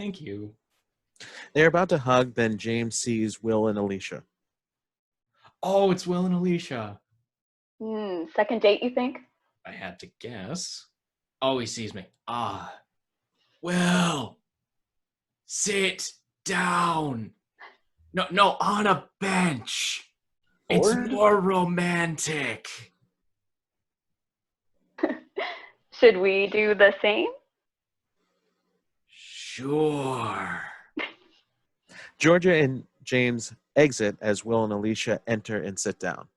Thank you. They're about to hug, then James sees Will and Alicia. Oh, it's Will and Alicia. Second date, you think? I had to guess. Oh, he sees me. Will, sit down. No, on a bench. It's more romantic. Should we do the same? Sure. Georgia and James exit as Will and Alicia enter and sit down.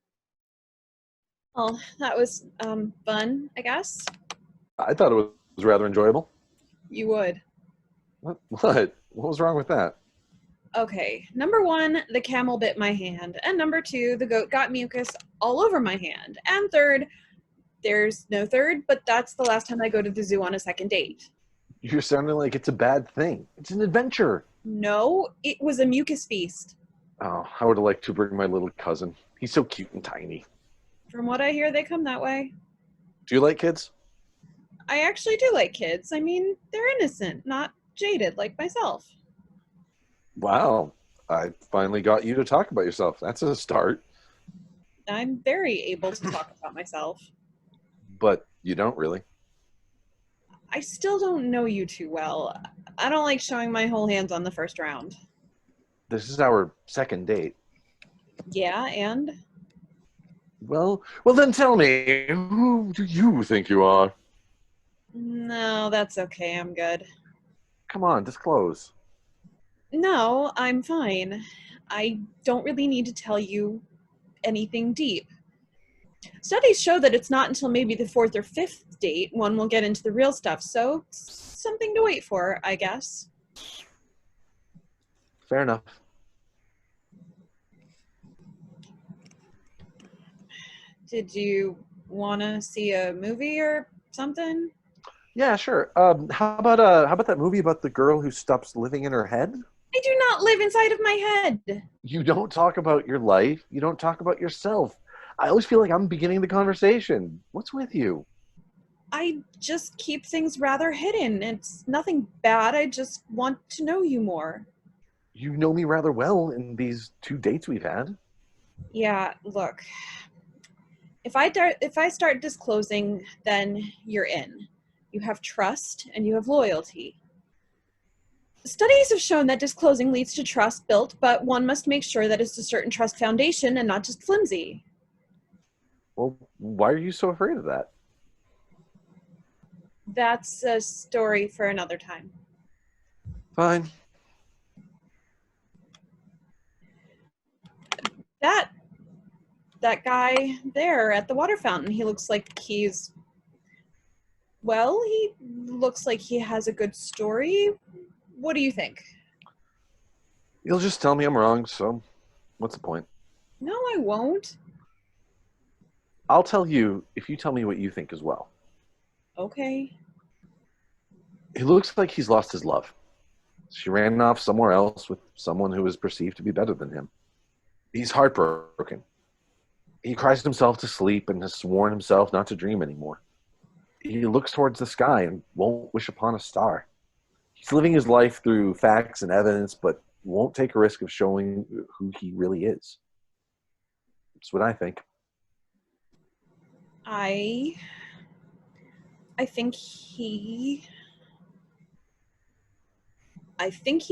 Oh, that was fun, I guess. I thought it was rather enjoyable. You would. What? What was wrong with that? Okay, number one, the camel bit my hand. And number two, the goat got mucus all over my hand. And third, there's no third, but that's the last time I go to the zoo on a second date. You're sounding like it's a bad thing. It's an adventure. No, it was a mucus feast. Oh, I would have liked to bring my little cousin. He's so cute and tiny. From what I hear, they come that way. Do you like kids? I actually do like kids. I mean, they're innocent, not jaded like myself. Wow. I finally got you to talk about yourself. That's a start. I'm very able to talk about myself. But you don't really. I still don't know you too well. I don't like showing my whole hands on the first round. This is our second date. Yeah, and? Well, then tell me, who do you think you are? No, that's okay. I'm good. Come on, disclose. No, I'm fine. I don't really need to tell you anything deep. Studies show that it's not until maybe the fourth or fifth date one will get into the real stuff, so something to wait for, I guess. Fair enough. Did you want to see a movie or something? Yeah, sure. How about that movie about the girl who stops living in her head? I do not live inside of my head. You don't talk about your life. You don't talk about yourself. I always feel like I'm beginning the conversation. What's with you? I just keep things rather hidden. It's nothing bad. I just want to know you more. You know me rather well in these 2 dates we've had. Yeah, look. If I start disclosing, then you're in. You have trust and you have loyalty. Studies have shown that disclosing leads to trust built, but one must make sure that it's a certain trust foundation and not just flimsy. Well, why are you so afraid of that? That's a story for another time. Fine. That guy there at the water fountain, he looks like he looks like he has a good story. What do you think? You'll just tell me I'm wrong, so what's the point? No, I won't. I'll tell you if you tell me what you think as well. Okay. It looks like he's lost his love. She ran off somewhere else with someone who is perceived to be better than him. He's heartbroken. He cries himself to sleep and has sworn himself not to dream anymore. He looks towards the sky and won't wish upon a star. He's living his life through facts and evidence, but won't take a risk of showing who he really is. That's what I think. I think he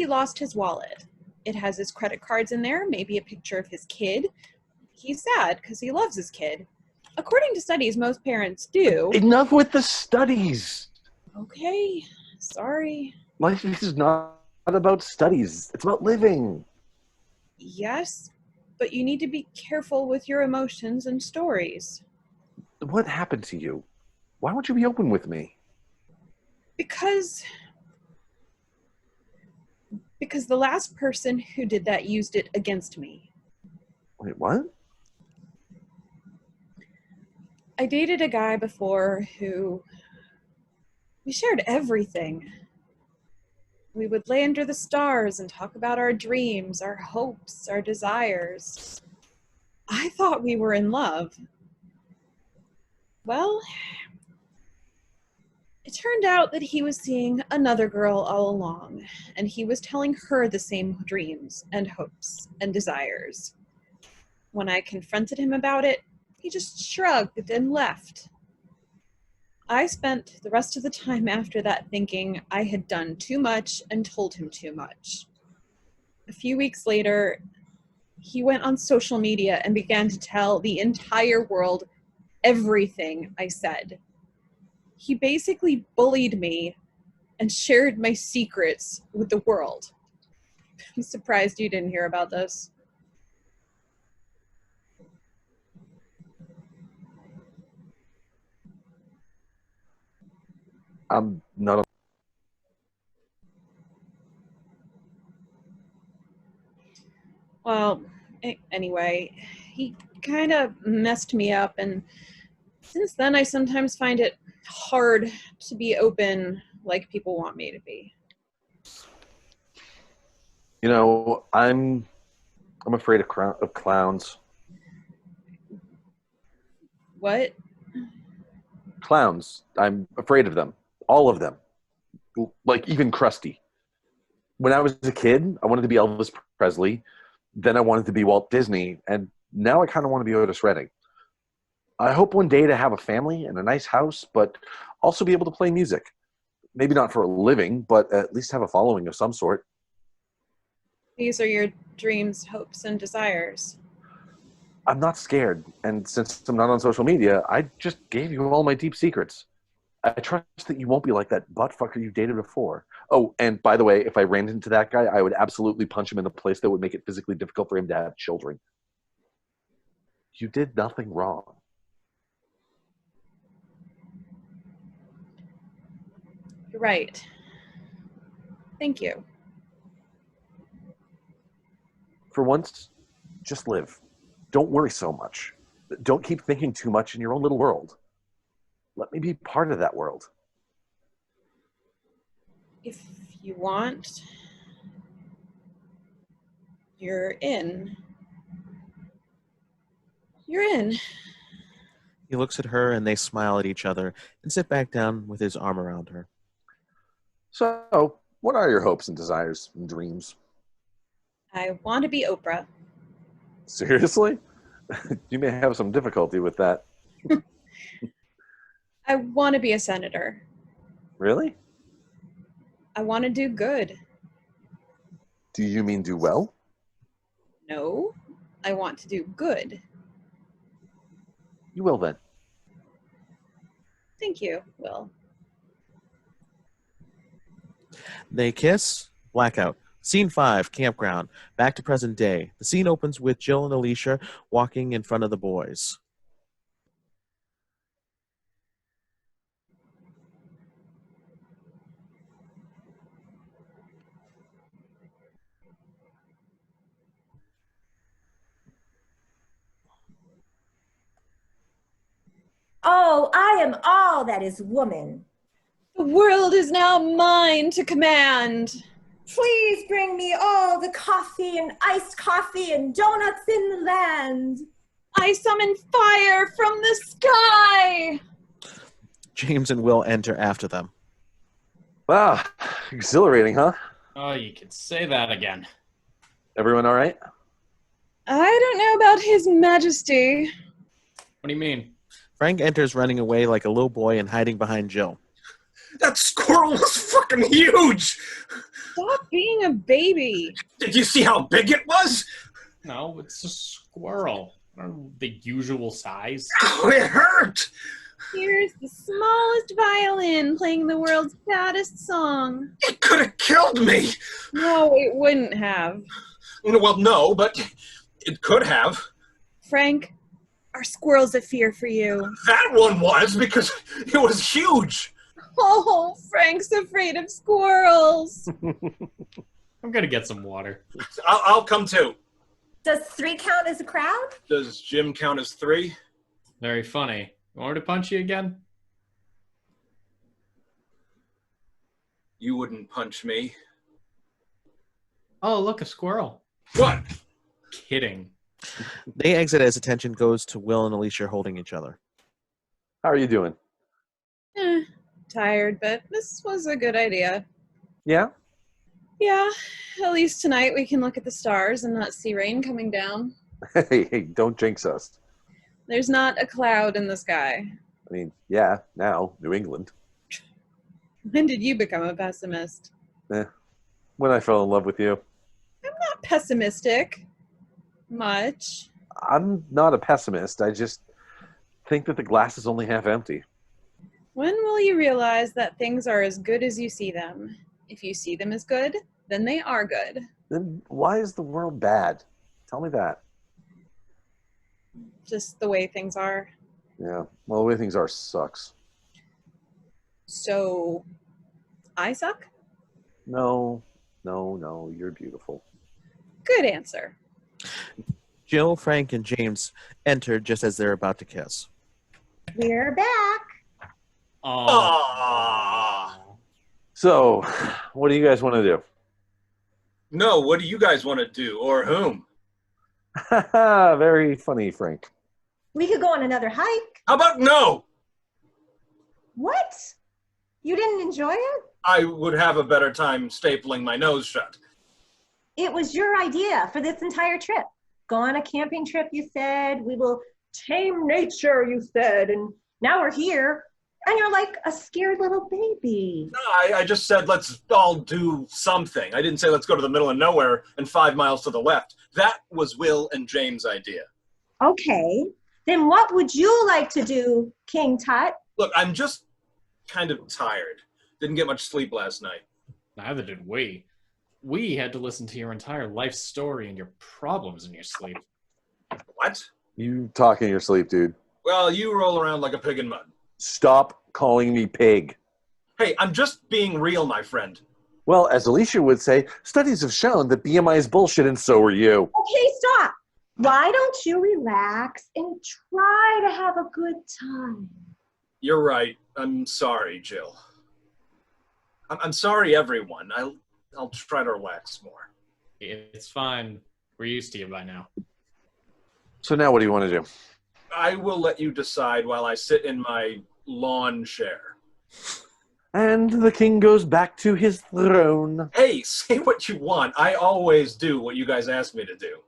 lost his wallet. It has his credit cards in there, maybe a picture of his kid. He's sad because he loves his kid. According to studies, most parents do. Enough with the studies. Okay, sorry. Life is not about studies. It's about living. Yes, but you need to be careful with your emotions and stories. What happened to you? Why won't you be open with me? Because the last person who did that used it against me. Wait, what? I dated a guy before who... we shared everything. We would lay under the stars and talk about our dreams, our hopes, our desires. I thought we were in love. Well, it It turned out that he was seeing another girl all along, and he was telling her the same dreams and hopes and desires. When I confronted him about it, he just shrugged and left. I spent the rest of the time after that thinking I had done too much and told him too much. A few weeks later, he went on social media and began to tell the entire world everything I said. He basically bullied me and shared my secrets with the world. I'm surprised you didn't hear about this. I'm not. Well, anyway, he kind of messed me up, and since then I sometimes find it hard to be open like people want me to be. You know, I'm afraid of clowns. What? Clowns. I'm afraid of them. All of them. Like, even Krusty. When I was a kid, I wanted to be Elvis Presley. Then I wanted to be Walt Disney. And now I kind of want to be Otis Redding. I hope one day to have a family and a nice house, but also be able to play music. Maybe not for a living, but at least have a following of some sort. These are your dreams, hopes, and desires. I'm not scared. And since I'm not on social media, I just gave you all my deep secrets. I trust that you won't be like that buttfucker you dated before. Oh, and by the way, if I ran into that guy, I would absolutely punch him in a place that would make it physically difficult for him to have children. You did nothing wrong. You're right. Thank you. For once, just live. Don't worry so much. Don't keep thinking too much in your own little world. Let me be part of that world. If you want, you're in. You're in. He looks at her and they smile at each other and sit back down with his arm around her. So, what are your hopes and desires and dreams? I want to be Oprah. Seriously? You may have some difficulty with that. I want to be a senator. Really? I want to do good. Do you mean do well? No, I want to do good. You will then. Thank you, Will. They kiss. Blackout. Scene 5, campground. Back to present day. The scene opens with Jill and Alicia walking in front of the boys. Oh, I am all that is woman. The world is now mine to command. Please bring me all the coffee and iced coffee and donuts in the land. I summon fire from the sky. James and Will enter after them. Wow, exhilarating, huh? Oh, you could say that again. Everyone all right? I don't know about His Majesty. What do you mean? Frank enters running away like a little boy and hiding behind Jill. That squirrel was fucking huge! Stop being a baby. Did you see how big it was? No, it's a squirrel. The usual size. Oh, it hurt! Here's the smallest violin playing the world's saddest song. It could have killed me! No, it wouldn't have. Well, no, but it could have. Frank, are squirrels a fear for you? That one was because it was huge! Oh, Frank's afraid of squirrels. I'm gonna get some water. I'll come too. Does 3 count as a crowd? Does Jim count as 3? Very funny. You want me to punch you again? You wouldn't punch me. Oh, look, a squirrel. What? Kidding. They exit as attention goes to Will and Alicia holding each other. How are you doing? tired, but this was a good idea. Yeah? Yeah, at least tonight we can look at the stars and not see rain coming down. Hey, don't jinx us. There's not a cloud in the sky. I mean, yeah, now, New England. When did you become a pessimist? When I fell in love with you. I'm not pessimistic. Much. I'm not a pessimist. I just think that the glass is only half empty. When will you realize that things are as good as you see them? If you see them as good, then they are good. Then why is the world bad? Tell me that. Just the way things are. Yeah, well, the way things are sucks. So, I suck? No, you're beautiful. Good answer. Jill, Frank, and James enter just as they're about to kiss. We're back. Aww. So, what do you guys want to do? No, what do you guys want to do? Or whom? Very funny, Frank. We could go on another hike. How about no? What? You didn't enjoy it? I would have a better time stapling my nose shut. It was your idea for this entire trip. Go on a camping trip, you said. We will tame nature, you said. And now we're here. And you're like a scared little baby. No, I just said let's all do something. I didn't say let's go to the middle of nowhere and 5 miles to the left. That was Will and James' idea. Okay. Then what would you like to do, King Tut? Look, I'm just kind of tired. Didn't get much sleep last night. Neither did we. We had to listen to your entire life story and your problems in your sleep. What? You talk in your sleep, dude. Well, you roll around like a pig in mud. Stop calling me pig. Hey, I'm just being real, my friend. Well, as Alicia would say, studies have shown that BMI is bullshit, and so are you. Okay, stop. Why don't you relax and try to have a good time? You're right. I'm sorry, Jill. I'm sorry, everyone. I'll try to relax more. It's fine. We're used to you by now. So now what do you want to do? I will let you decide while I sit in my lawn chair. And the king goes back to his throne. Hey, say what you want. I always do what you guys ask me to do.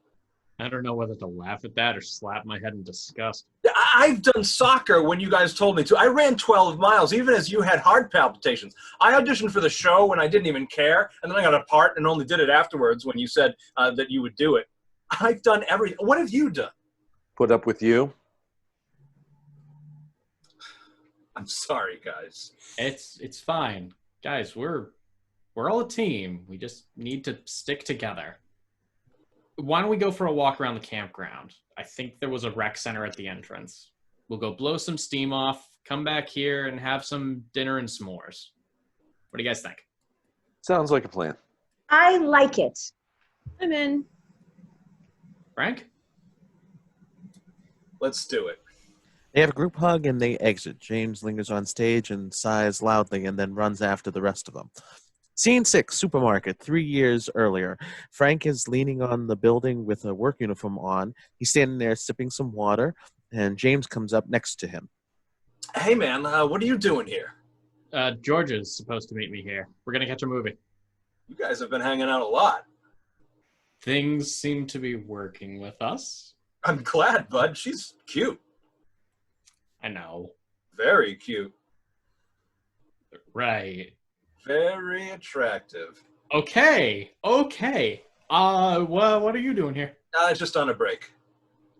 I don't know whether to laugh at that or slap my head in disgust. I've done soccer when you guys told me to. I ran 12 miles, even as you had heart palpitations. I auditioned for the show when I didn't even care, and then I got a part and only did it afterwards when you said that you would do it. I've done everything. What have you done? Put up with you. I'm sorry, guys. It's fine. Guys, we're all a team. We just need to stick together. Why don't we go for a walk around the campground? I think there was a rec center at the entrance. We'll go blow some steam off, come back here, and have some dinner and s'mores. What do you guys think? Sounds like a plan. I like it. I'm in. Frank? Let's do it. They have a group hug and they exit. James lingers on stage and sighs loudly and then runs after the rest of them. Scene 6, supermarket, 3 years earlier. Frank is leaning on the building with a work uniform on. He's standing there sipping some water, and James comes up next to him. Hey, man, what are you doing here? Georgia's supposed to meet me here. We're going to catch a movie. You guys have been hanging out a lot. Things seem to be working with us. I'm glad, bud. She's cute. I know. Very cute. Right. Very attractive. Okay. Well, what are you doing here? Just on a break.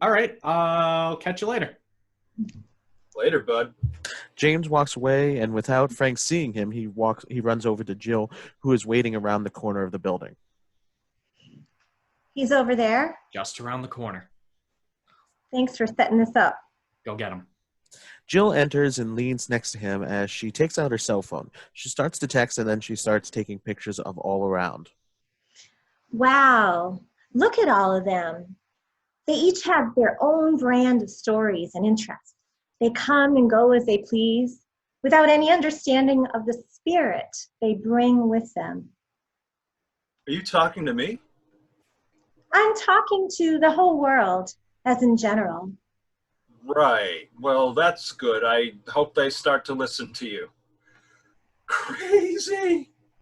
All right. I'll catch you later. Later, bud. James walks away, and without Frank seeing him, he runs over to Jill, who is waiting around the corner of the building. He's over there. Just around the corner. Thanks for setting this up. Go get him. Jill enters and leans next to him as she takes out her cell phone. She starts to text, and then she starts taking pictures of all around. Wow, look at all of them. They each have their own brand of stories and interests. They come and go as they please, without any understanding of the spirit they bring with them. Are you talking to me? I'm talking to the whole world, as in general. Right. Well, that's good. I hope they start to listen to you. crazy.